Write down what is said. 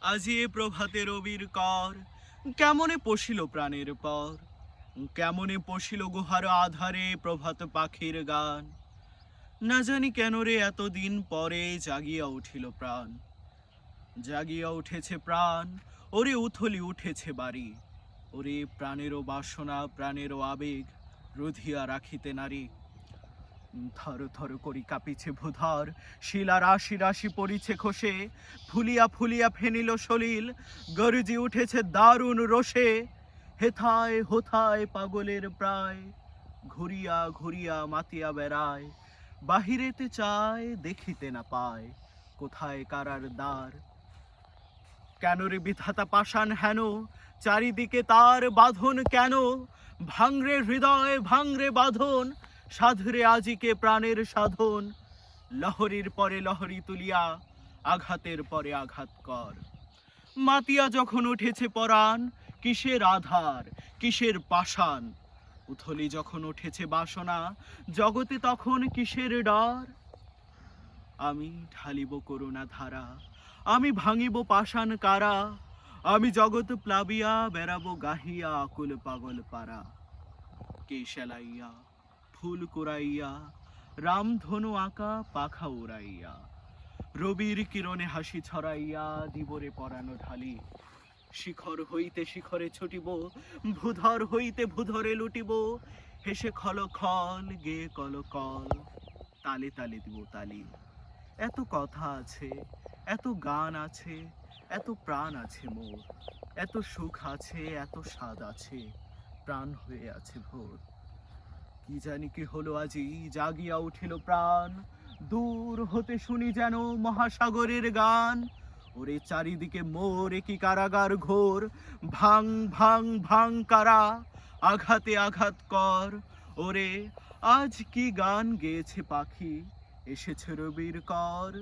আজি এ প্রভাতে রবির কর, কেমনে পশিল প্রাণের পর, কেমনে পশিল গুহার আধারে প্রভাত পাখির গান। না জানি কেন রে এতদিন পরে জাগিয়া উঠিল প্রাণ, জাগিয়া উঠেছে প্রাণ, ওরে উথলি উঠেছে বাড়ি, ওরে প্রাণেরও বাসনা প্রাণেরও আবেগ রুধিয়া রাখিতে নারী। থর থর করি কাঁপিছে ভূধর, শিলা রাশি রাশি পড়িছে খসে, ফুলিয়া ফুলিয়া ফেনিল সলিল, গর্জি উঠেছে দারুণ রোষে। হেথায় হোথায় পাগলের প্রায়, ঘুরিয়া ঘুরিয়া মাতিয়া বেড়ায়, বাহিরেতে চায় দেখিতে না পায়, কোথায় কারার দ্বার। কেন রে বিধাতা পাষাণ হেন, চারিদিকে তার বাঁধন কেন, ভাঙরে হৃদয় ভাঙরে বাঁধন, সাধরে আজিকে প্রাণের সাধন। লহরীর পরে লহরী তুলিয়া আঘাতের পরে আঘাত কর। মাতিয়া যখন উঠেছে পরাণ, কিসের আধার কিসের পাষাণ, উথলি যখন উঠেছে বাসনা, জগতে তখন কিসের ডর। আমি ঢালিব করুণা ধারা, আমি ভাঙিব পাষাণ কারা, আমি জগৎ প্লাবিয়া বেড়াবো গাহিয়া আকুল পাগল পারা। কে সেলাইয়া ফুল কুড়াইয়া, রামধনু আঁকা পাখা উড়াইয়া, রবির কিরণে হাসি ছড়াইয়া দিবরে পরানো ঢালি। শিখর হইতে শিখরে ছুটিব, ভূধর হইতে ভূধরে লুটিব, হেসে খল খল গে কল কল, তালে তালে দিব তালি। এত কথা আছে, এত গান আছে, এত প্রাণ আছে মোর, এত সুখ আছে এত স্বাদ আছে, প্রাণ হয়ে আছে ভোর। কি জানি কি হলো আজি জাগিয়া উঠিল প্রাণ, দূর হতে শুনি যেন মহাসাগরের গান। ওরে চারিদিকে মোর কি কারাগার ঘোর, ভাং ভাং ভাং কারা, আঘাতে আঘাত কর। ওরে আজ কি গান গেয়েছে পাখি, এসেছে রবির কর।